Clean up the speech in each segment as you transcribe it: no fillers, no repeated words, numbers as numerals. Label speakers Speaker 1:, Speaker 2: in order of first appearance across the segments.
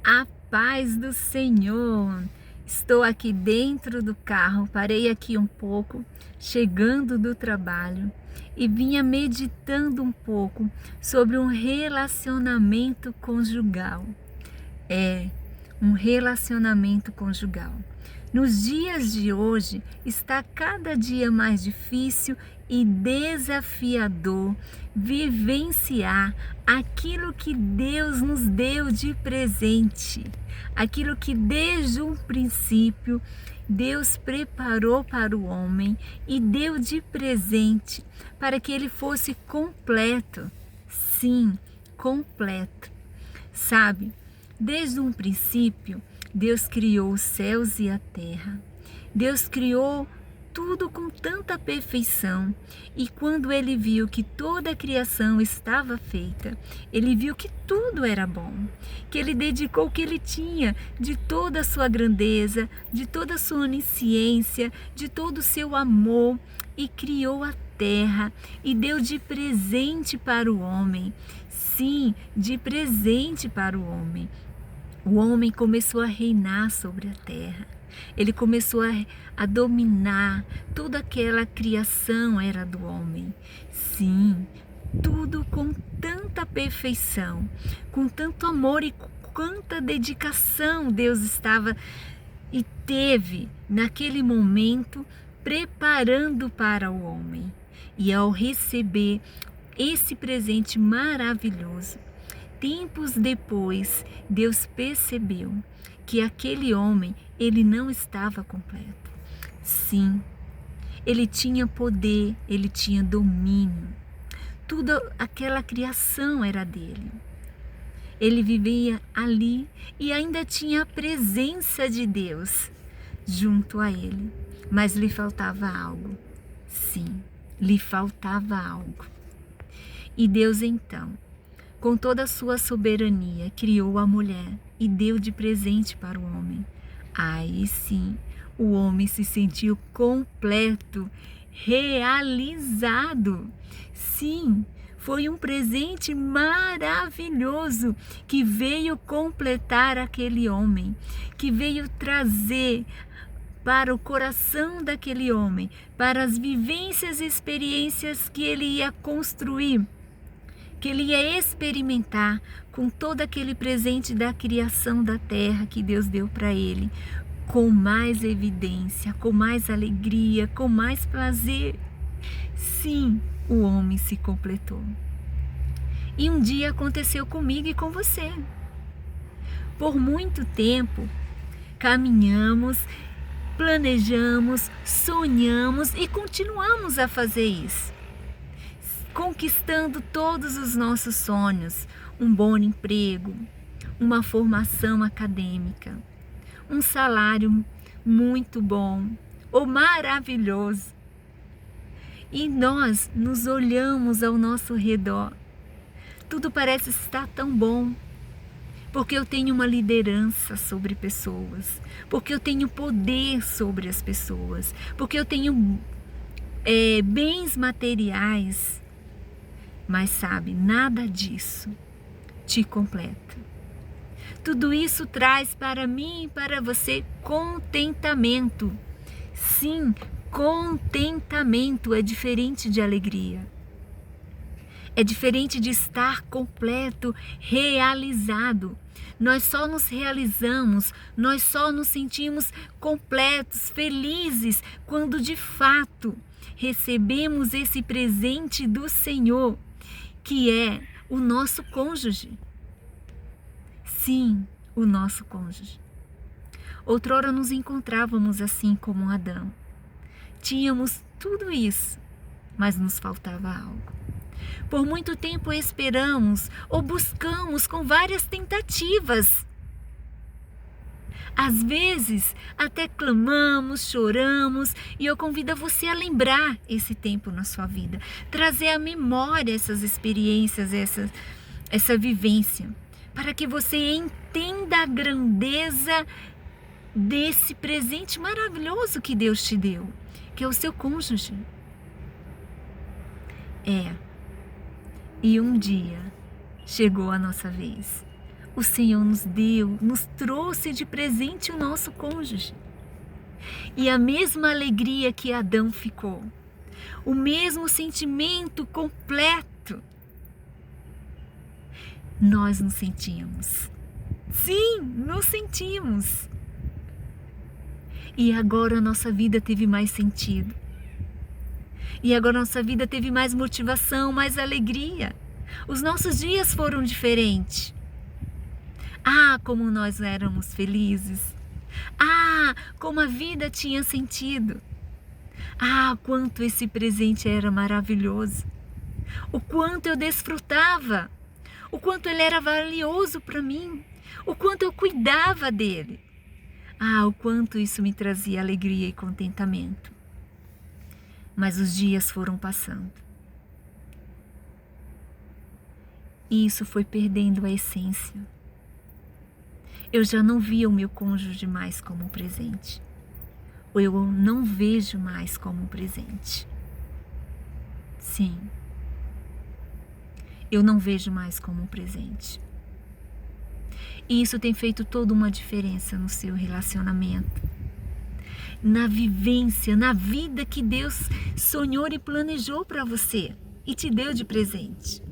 Speaker 1: A paz do Senhor. Estou aqui dentro do carro, parei aqui um pouco, chegando do trabalho e vinha meditando um pouco sobre um relacionamento conjugal. Um relacionamento conjugal. Nos dias de hoje está cada dia mais difícil e desafiador vivenciar aquilo que Deus nos deu de presente, aquilo que desde o princípio Deus preparou para o homem e deu de presente para que ele fosse completo. Sim, completo. Sabe, desde um princípio, Deus criou os céus e a terra. Deus criou tudo com tanta perfeição. E quando ele viu que toda a criação estava feita, ele viu que tudo era bom, que ele dedicou o que ele tinha de toda a sua grandeza, de toda a sua onisciência, de todo o seu amor e criou a terra e deu de presente para o homem. Sim, de presente para o homem. O homem começou a reinar sobre a terra. Ele começou a dominar. Toda aquela criação era do homem. Sim, tudo com tanta perfeição, com tanto amor e com quanta dedicação Deus estava e teve naquele momento preparando para o homem. E ao receber esse presente maravilhoso, tempos depois, Deus percebeu que aquele homem, ele não estava completo. Sim, ele tinha poder, ele tinha domínio. Tudo aquela criação era dele. Ele vivia ali e ainda tinha a presença de Deus junto a ele. Mas lhe faltava algo. Sim, lhe faltava algo. E Deus então, com toda a sua soberania, criou a mulher e deu de presente para o homem. Aí sim, o homem se sentiu completo, realizado. Sim, foi um presente maravilhoso que veio completar aquele homem, que veio trazer para o coração daquele homem, para as vivências e experiências que ele ia construir, que ele ia experimentar com todo aquele presente da criação da terra que Deus deu para ele, com mais evidência, com mais alegria, com mais prazer. Sim, o homem se completou. E um dia aconteceu comigo e com você. Por muito tempo, caminhamos, planejamos, sonhamos e continuamos a fazer isso, conquistando todos os nossos sonhos, um bom emprego, uma formação acadêmica, um salário muito bom ou maravilhoso. E nós nos olhamos ao nosso redor. Tudo parece estar tão bom, porque eu tenho uma liderança sobre pessoas, porque eu tenho poder sobre as pessoas, porque eu tenho bens materiais. Mas sabe, nada disso te completa. Tudo isso traz para mim e para você contentamento. Sim, contentamento é diferente de alegria. É diferente de estar completo, realizado. Nós só nos realizamos, nós só nos sentimos completos, felizes, quando de fato recebemos esse presente do Senhor, que é o nosso cônjuge. Sim, o nosso cônjuge. Outrora nos encontrávamos assim como Adão. Tínhamos tudo isso, mas nos faltava algo. Por muito tempo esperamos ou buscamos com várias tentativas. Às vezes até clamamos, choramos, e eu convido você a lembrar esse tempo na sua vida, trazer à memória essas experiências, essa vivência, para que você entenda a grandeza desse presente maravilhoso que Deus te deu, que é o seu cônjuge. E um dia chegou a nossa vez. o Senhor nos deu, nos trouxe de presente o nosso cônjuge. E a mesma alegria que Adão ficou, o mesmo sentimento completo, nós nos sentimos. Sim, nos sentimos. E agora a nossa vida teve mais sentido. E agora a nossa vida teve mais motivação, mais alegria. Os nossos dias foram diferentes. Ah, como nós éramos felizes. Ah, como a vida tinha sentido. Ah, quanto esse presente era maravilhoso. O quanto eu desfrutava. O quanto ele era valioso para mim. O quanto eu cuidava dele. Ah, o quanto isso me trazia alegria e contentamento. Mas os dias foram passando. E isso foi perdendo a essência. Eu já não via o meu cônjuge mais como um presente. Ou eu não vejo mais como um presente. Sim. Eu não vejo mais como um presente. E isso tem feito toda uma diferença no seu relacionamento. Na vivência, na vida que Deus sonhou e planejou para você e te deu de presente.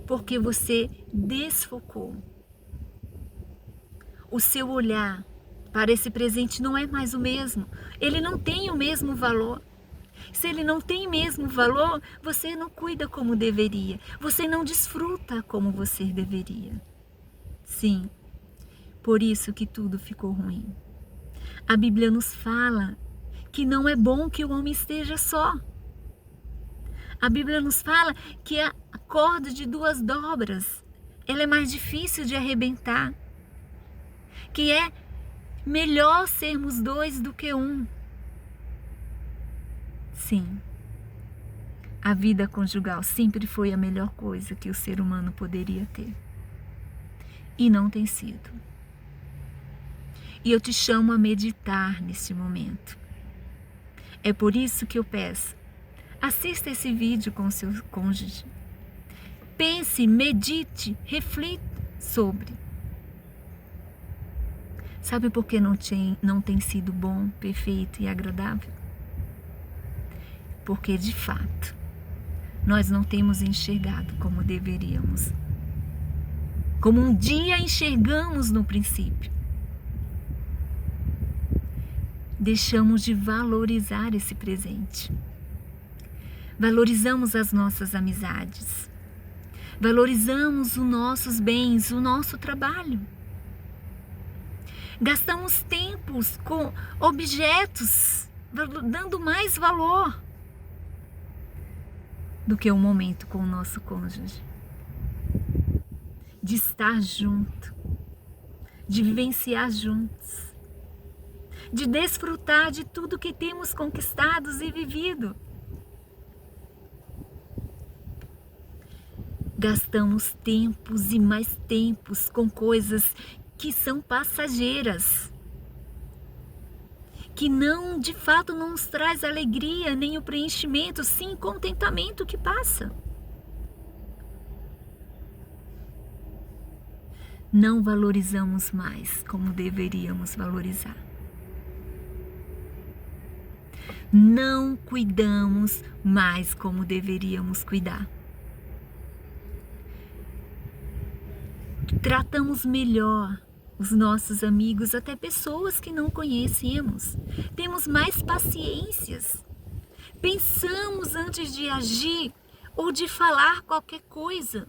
Speaker 1: Porque você desfocou. O seu olhar para esse presente não é mais o mesmo. Ele não tem o mesmo valor. Se ele não tem o mesmo valor, você não cuida como deveria. Você não desfruta como você deveria. Sim, por isso que tudo ficou ruim. A Bíblia nos fala que não é bom que o homem esteja só. A Bíblia nos fala que a corda de duas dobras, ela é mais difícil de arrebentar. Que é melhor sermos dois do que um. Sim, a vida conjugal sempre foi a melhor coisa que o ser humano poderia ter. E não tem sido. E eu te chamo a meditar neste momento. É por isso que eu peço, assista esse vídeo com o seu cônjuge. Pense, medite, reflita sobre. Sabe por que não tem sido bom, perfeito e agradável? Porque, de fato, nós não temos enxergado como deveríamos. Como um dia enxergamos no princípio. Deixamos de valorizar esse presente. Valorizamos as nossas amizades. Valorizamos os nossos bens, o nosso trabalho. Gastamos tempos com objetos, dando mais valor do que um momento com o nosso cônjuge. De estar junto, de vivenciar juntos, de desfrutar de tudo que temos conquistado e vivido. Gastamos tempos e mais tempos com coisas que são passageiras, que não, de fato, não nos traz alegria, nem o preenchimento, sim, contentamento que passa. Não valorizamos mais como deveríamos valorizar. Não cuidamos mais como deveríamos cuidar. Tratamos melhor os nossos amigos, até pessoas que não conhecemos. Temos mais paciências. Pensamos antes de agir ou de falar qualquer coisa.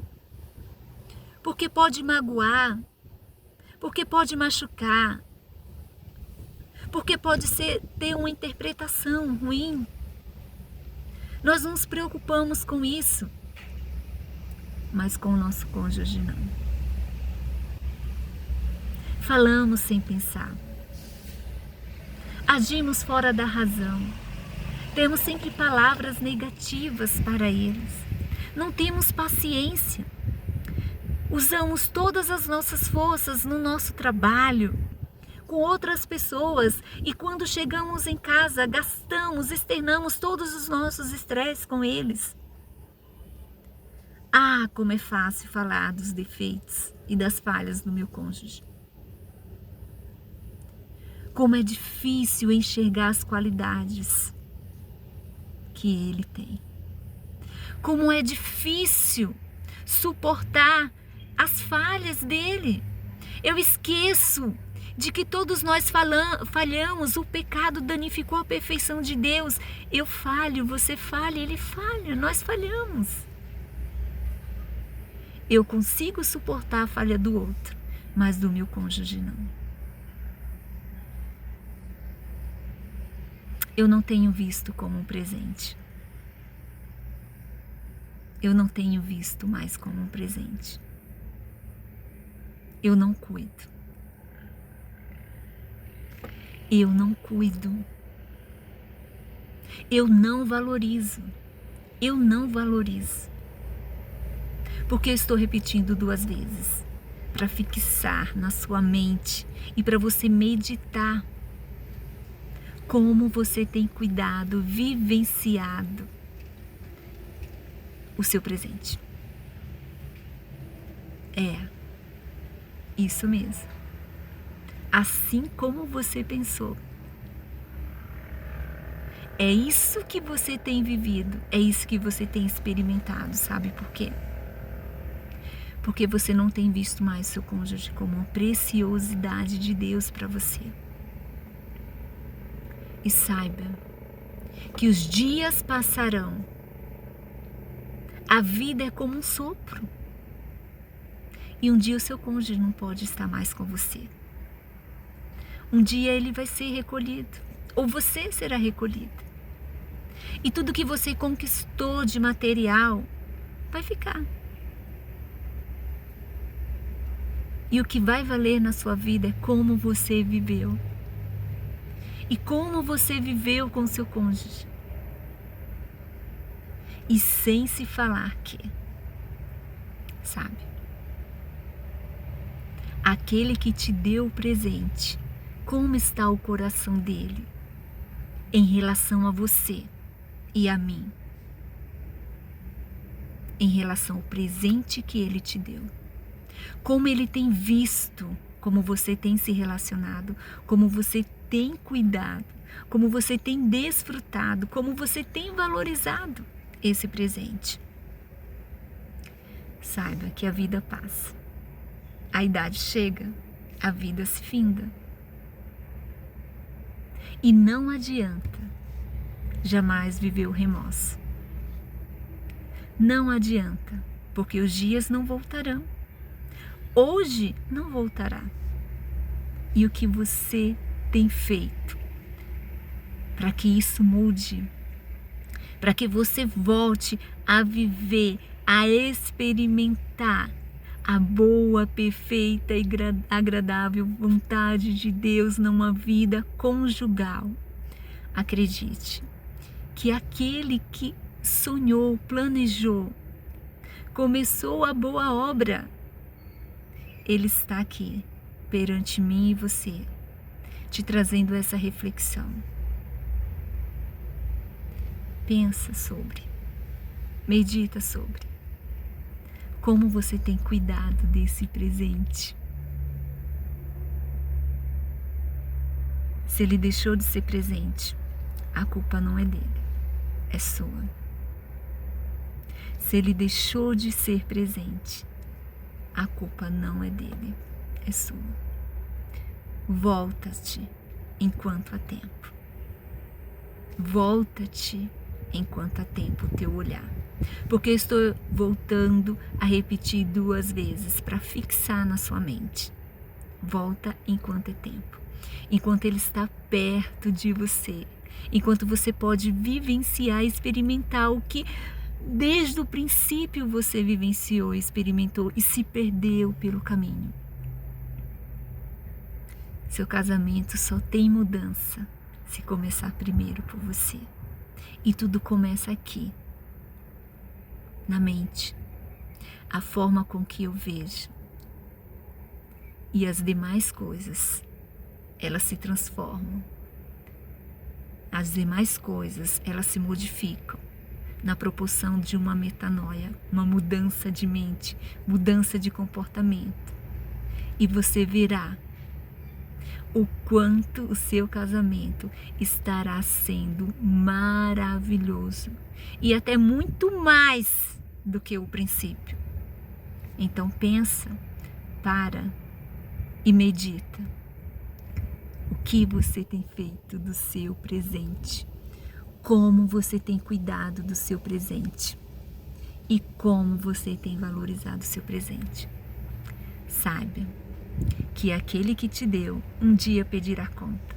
Speaker 1: Porque pode magoar, porque pode machucar, porque pode ter uma interpretação ruim. Nós não nos preocupamos com isso, mas com o nosso cônjuge não. Falamos sem pensar. Agimos fora da razão. Temos sempre palavras negativas para eles. Não temos paciência. Usamos todas as nossas forças no nosso trabalho, com outras pessoas, e quando chegamos em casa, gastamos, externamos todos os nossos estresses com eles. Ah, como é fácil falar dos defeitos e das falhas do meu cônjuge. Como é difícil enxergar as qualidades que ele tem. Como é difícil suportar as falhas dele. Eu esqueço de que todos nós falhamos, o pecado danificou a perfeição de Deus. Eu falho, você falha, ele falha, nós falhamos. Eu consigo suportar a falha do outro, mas do meu cônjuge não. Eu não tenho visto como um presente. Eu não tenho visto mais como um presente. Eu não cuido. Eu não cuido. Eu não valorizo. Eu não valorizo. Porque eu estou repetindo 2 vezes. Para fixar na sua mente e para você meditar como você tem cuidado, vivenciado o seu presente. É, isso mesmo. Assim como você pensou. É isso que você tem vivido, é isso que você tem experimentado, sabe por quê? Porque você não tem visto mais seu cônjuge como uma preciosidade de Deus para você. E saiba que os dias passarão. A vida é como um sopro. E um dia o seu cônjuge não pode estar mais com você. Um dia ele vai ser recolhido, ou você será recolhida. E tudo que você conquistou de material vai ficar. E o que vai valer na sua vida é como você viveu. E como você viveu com seu cônjuge. E sem se falar que, sabe? Aquele que te deu o presente, como está o coração dele em relação a você e a mim? Em relação ao presente que ele te deu. Como ele tem visto, como você tem se relacionado, como você tem cuidado, como você tem desfrutado, como você tem valorizado esse presente. Saiba que a vida passa. A idade chega, a vida se finda. E não adianta jamais viver o remorso. Não adianta, porque os dias não voltarão. Hoje não voltará. E o que você tem feito para que isso mude? Para que você volte a viver, a experimentar a boa, perfeita e agradável vontade de Deus numa vida conjugal. Acredite que aquele que sonhou, planejou, começou a boa obra, ele está aqui perante mim e você, te trazendo essa reflexão. Pensa sobre, medita sobre como você tem cuidado desse presente. Se ele deixou de ser presente, a culpa não é dele, é sua. Se ele deixou de ser presente, a culpa não é dele, é sua. Volta-te enquanto há tempo. Volta-te enquanto há tempo o teu olhar. Porque eu estou voltando a repetir 2 vezes para fixar na sua mente. Volta enquanto é tempo. Enquanto ele está perto de você. Enquanto você pode vivenciar e experimentar o que desde o princípio você vivenciou, experimentou e se perdeu pelo caminho. Seu casamento só tem mudança se começar primeiro por você. E tudo começa aqui, na mente, a forma com que eu vejo. E as demais coisas, elas se transformam. As demais coisas, elas se modificam na proporção de uma metanoia, uma mudança de mente, mudança de comportamento. E você verá o quanto o seu casamento estará sendo maravilhoso e até muito mais do que o princípio. Então pensa, para e medita. O que você tem feito do seu presente? Como você tem cuidado do seu presente? E como você tem valorizado o seu presente? Saiba que aquele que te deu um dia pedirá conta.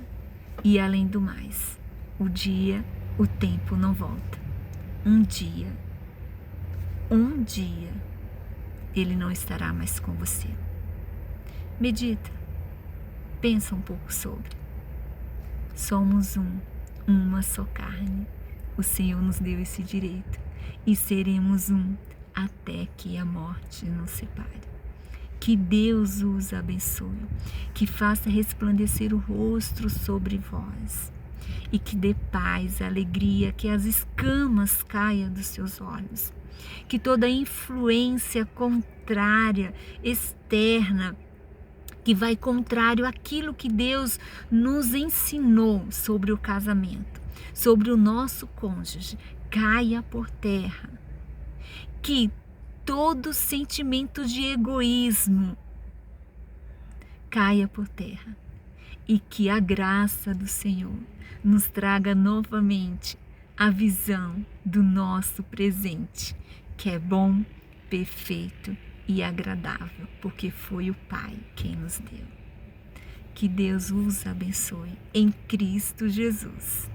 Speaker 1: E além do mais, o tempo não volta. Um dia, ele não estará mais com você. Medita, pensa um pouco sobre. Somos uma só carne. O Senhor nos deu esse direito e seremos um até que a morte nos separe. Que Deus os abençoe, que faça resplandecer o rosto sobre vós e que dê paz, alegria, que as escamas caiam dos seus olhos, que toda influência contrária, externa, que vai contrário àquilo que Deus nos ensinou sobre o casamento, sobre o nosso cônjuge, caia por terra. Que todo sentimento de egoísmo caia por terra e que a graça do Senhor nos traga novamente a visão do nosso presente, que é bom, perfeito e agradável, porque foi o Pai quem nos deu. Que Deus os abençoe em Cristo Jesus.